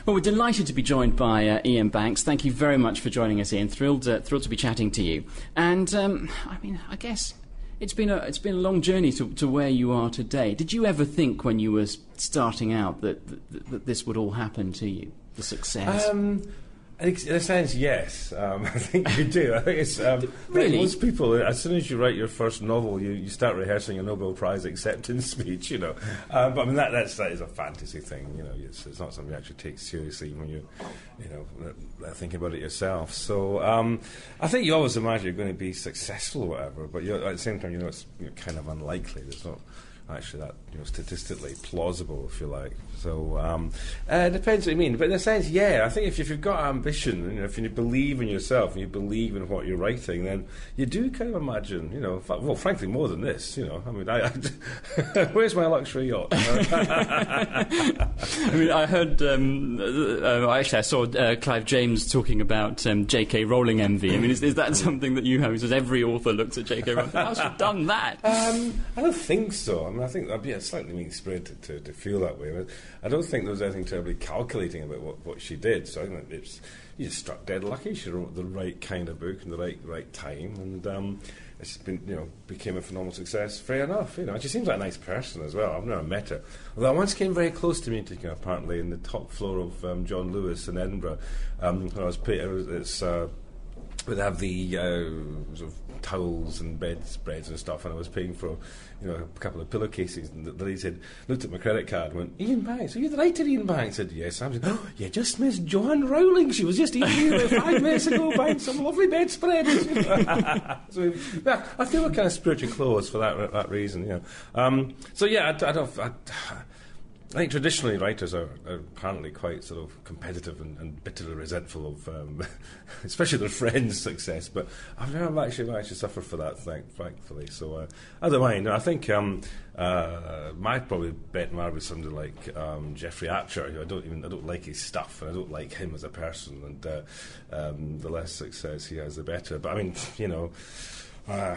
Well, we're delighted to be joined by Iain Banks. Thank you very much for joining us, Iain. Thrilled to be chatting to you. And I guess it's been a long journey to where you are today. Did you ever think when you were starting out that this would all happen to you, the success? In a sense, yes. I think you do. I think it's really? Like most people, as soon as you write your first novel, you start rehearsing a Nobel Prize acceptance speech. But I mean that is a fantasy thing. It's not something you actually take seriously when you think about it yourself. So I think you always imagine you're going to be successful or whatever, but at the same time, it's kind of unlikely. There's not actually that statistically plausible, if you like. So it depends what you mean, but in a sense, yeah, I think if you've got ambition, if you believe in yourself and you believe in what you're writing, then you do kind of imagine, well, frankly, more than this. I mean, where's my luxury yacht? I mean, I heard actually I saw Clive James talking about J.K. Rowling envy. I mean, is that something that you have? He says every author looks at J.K. Rowling. How has she done that? I don't think so. I mean, I think I'd be slightly mean-spirited to feel that way. I don't think there was anything terribly calculating about what she did. So I think you just struck dead lucky. She wrote the right kind of book in the right time, and it's been became a phenomenal success. Fair enough. And she seems like a nice person as well. I've never met her, although I once came very close to meeting her. Apparently, in the top floor of John Lewis in Edinburgh, when I was would have the sort of towels and bedspreads and stuff, and I was paying for a couple of pillowcases, and the lady looked at my credit card and went, "Iain Banks, are you the writer Iain Banks?" I said, "Yes." I said, "Oh, you just missed Joanne Rowling. She was just here about 5 minutes ago buying some lovely bedspreads." So yeah, I feel we're kind of spiritually close for that reason. So yeah, I think traditionally writers are apparently quite sort of competitive and bitterly resentful of, especially their friends' success. But I've never actually suffered for that, thankfully. So I don't mind. I think my probably bet mark with somebody like Jeffrey Archer, who I don't like his stuff, and I don't like him as a person. And the less success he has, the better. But I mean,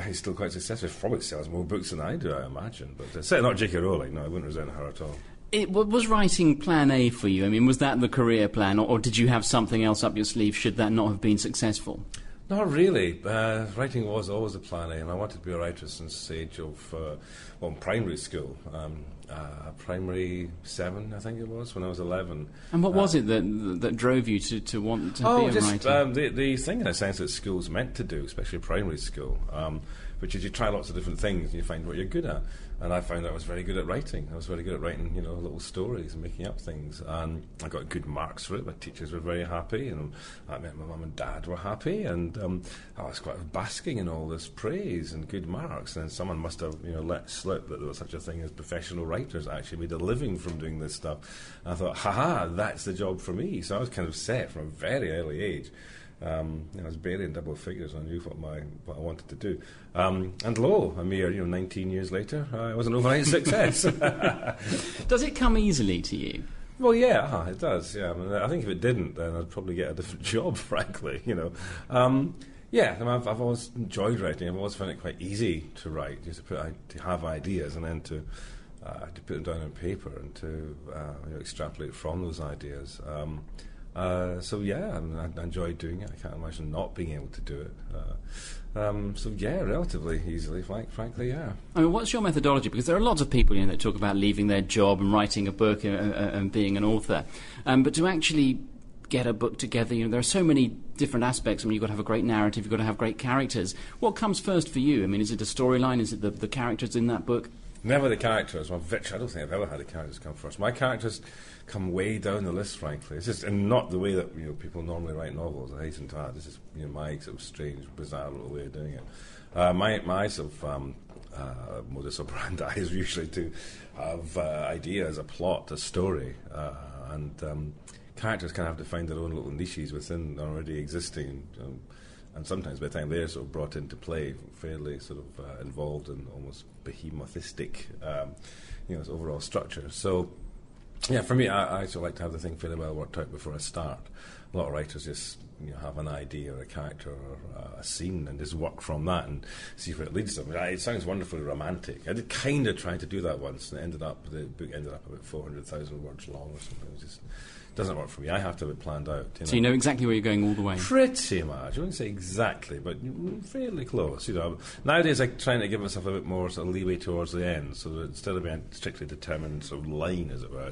he's still quite successful. He probably sells more books than I do, I imagine. But certainly not J.K. Rowling. No, I wouldn't resent her at all. Was writing plan A for you? I mean, was that the career plan, or did you have something else up your sleeve should that not have been successful? Not really. Writing was always a plan A, and I wanted to be a writer since the age of primary school. Primary 7, I think it was, when I was 11. And what was it that drove you to want to be a writer? The thing, in a sense, that school's meant to do, especially primary school, which is you try lots of different things and you find what you're good at. And I found I was very good at writing. I was very good at writing, little stories and making up things. And I got good marks for it. My teachers were very happy, and I meant my mum and dad were happy. And I was quite basking in all this praise and good marks. And then someone must have, let slip that there was such a thing as professional writers that actually made a living from doing this stuff. And I thought, that's the job for me. So I was kind of set from a very early age. I was barely in double figures. I knew what I wanted to do, and lo, a mere 19 years later, I was an overnight success. Does it come easily to you? Well, yeah, it does. Yeah, I think if it didn't, then I'd probably get a different job. Frankly, Yeah, I've always enjoyed writing. I've always found it quite easy to write, just to have ideas and then to put them down on paper and to extrapolate from those ideas. So yeah, I enjoy doing it. I can't imagine not being able to do it. So yeah, relatively easily, frankly, yeah. I mean, what's your methodology? Because there are lots of people that talk about leaving their job and writing a book and being an author, but to actually get a book together, there are so many different aspects. I mean, you've got to have a great narrative, you've got to have great characters. What comes first for you? I mean, is it a storyline? Is it the characters in that book? Never the characters. I don't think I've ever had the characters come first. My characters come way down the list, frankly. It's just, and not the way that people normally write novels. I hasten to add, this is my sort of strange, bizarre little way of doing it. My sort of modus operandi is usually to have ideas, a plot, a story, and characters kind of have to find their own little niches within already existing. And sometimes by the time they're sort of brought into play, fairly sort of involved in almost behemothistic, overall structure. So, yeah, for me, I actually like to have the thing fairly well worked out before I start. A lot of writers just have an idea or a character or a scene and just work from that and see where it leads them. It sounds wonderfully romantic. I did kind of try to do that once, and the book ended up about 400,000 words long or something. It was just doesn't work for me. I have to have it planned out. So you know exactly where you're going all the way? Pretty much. I wouldn't say exactly, but fairly close. Nowadays I'm trying to give myself a bit more sort of leeway towards the end, so that instead of being strictly determined sort of line, as it were,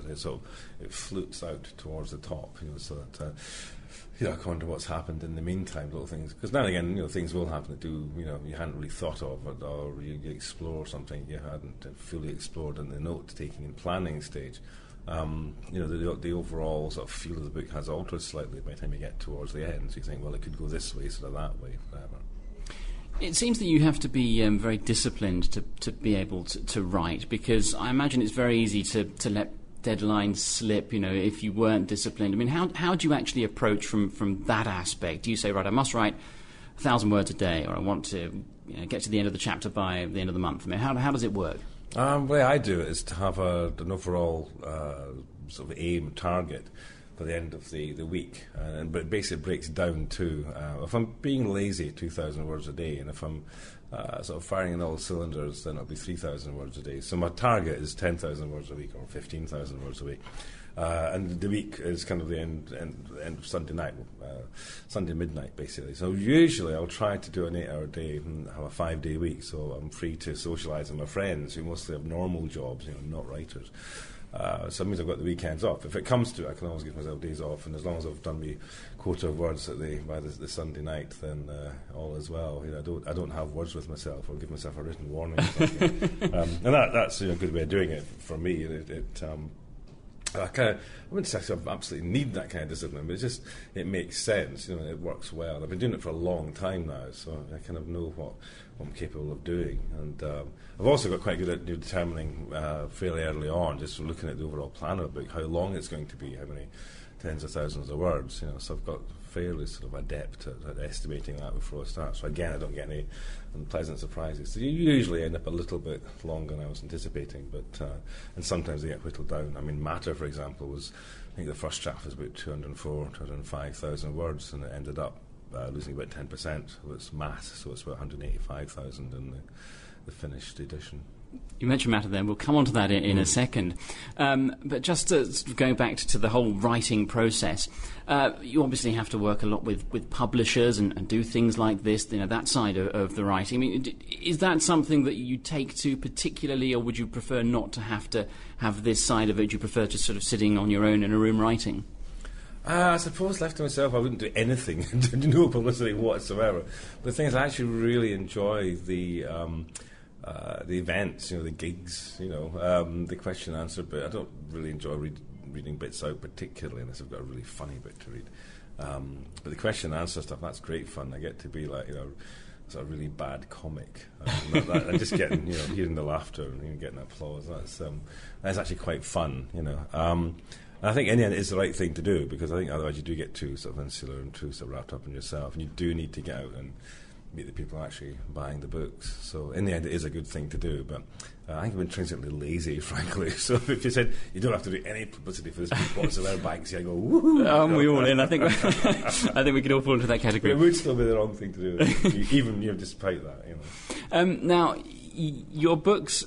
it flutes out towards the top. So that. According to what's happened in the meantime, little things. Because now and again, things will happen that you hadn't really thought of, or you explore something you hadn't fully explored in the note-taking and planning stage. The overall sort of feel of the book has altered slightly by the time you get towards the end. So you think, well, it could go this way instead of that way, whatever. It seems that you have to be very disciplined to be able to write, because I imagine it's very easy to let deadlines slip, if you weren't disciplined. I mean, how do you actually approach from that aspect? Do you say, right, I must write 1,000 words a day, or I want to get to the end of the chapter by the end of the month? I mean, how does it work? The way I do it is to have an overall sort of aim target for the end of the week, but it basically breaks down to if I'm being lazy, 2,000 words a day, and if I'm sort of firing in all cylinders, then it'll be 3,000 words a day. So my target is 10,000 words a week or 15,000 words a week. And the week is kind of the end of Sunday night, Sunday midnight, basically. So usually I'll try to do an 8-hour day and have a 5-day week, so I'm free to socialise with my friends who mostly have normal jobs, not writers. So it means I've got the weekends off. If it comes to it, I can always give myself days off, and as long as I've done my quota of words by the Sunday night, then all is well. I don't have words with myself or give myself a written warning. And that's a good way of doing it for me. I wouldn't say I absolutely need that kind of discipline, but it makes sense. It works well. I've been doing it for a long time now, so I kind of know what I'm capable of doing. And I've also got quite good at determining fairly early on, just from looking at the overall plan of a book, how long it's going to be, how many tens of thousands of words. So I've got fairly sort of adept at estimating that before I start. So again, I don't get any unpleasant surprises. So you usually end up a little bit longer than I was anticipating, but and sometimes they get whittled down. I mean, Matter, for example, I think the first draft was about 205,000 words, and it ended up losing about 10%. It's math, so it's about 185,000 in the finished edition. You mentioned Matter then, we'll come on to that in a second. But just going back to the whole writing process, you obviously have to work a lot with publishers and do things like this, that side of the writing. I mean, is that something that you take to particularly, or would you prefer not to have this side of it? Do you prefer just sort of sitting on your own in a room writing? I suppose left to myself, I wouldn't do anything, no publicity whatsoever. But the thing is, I actually really enjoy the events, the gigs, the question and answer bit. I don't really enjoy reading bits out particularly unless I've got a really funny bit to read. But the question and answer stuff, that's great fun. I get to be like, sort of really bad comic. And just getting, hearing the laughter and getting applause. That's actually quite fun, And I think in the end it is the right thing to do, because I think otherwise you do get too sort of insular and too sort of wrapped up in yourself, and you do need to get out and meet the people actually buying the books. So in the end it is a good thing to do, but I think I'm intrinsically lazy, frankly. So if you said you don't have to do any publicity for this book whatsoever, Banksy, I go, woohoo! We all in. I think I think we could all fall into that category. But it would still be the wrong thing to do, even despite that. Now, your books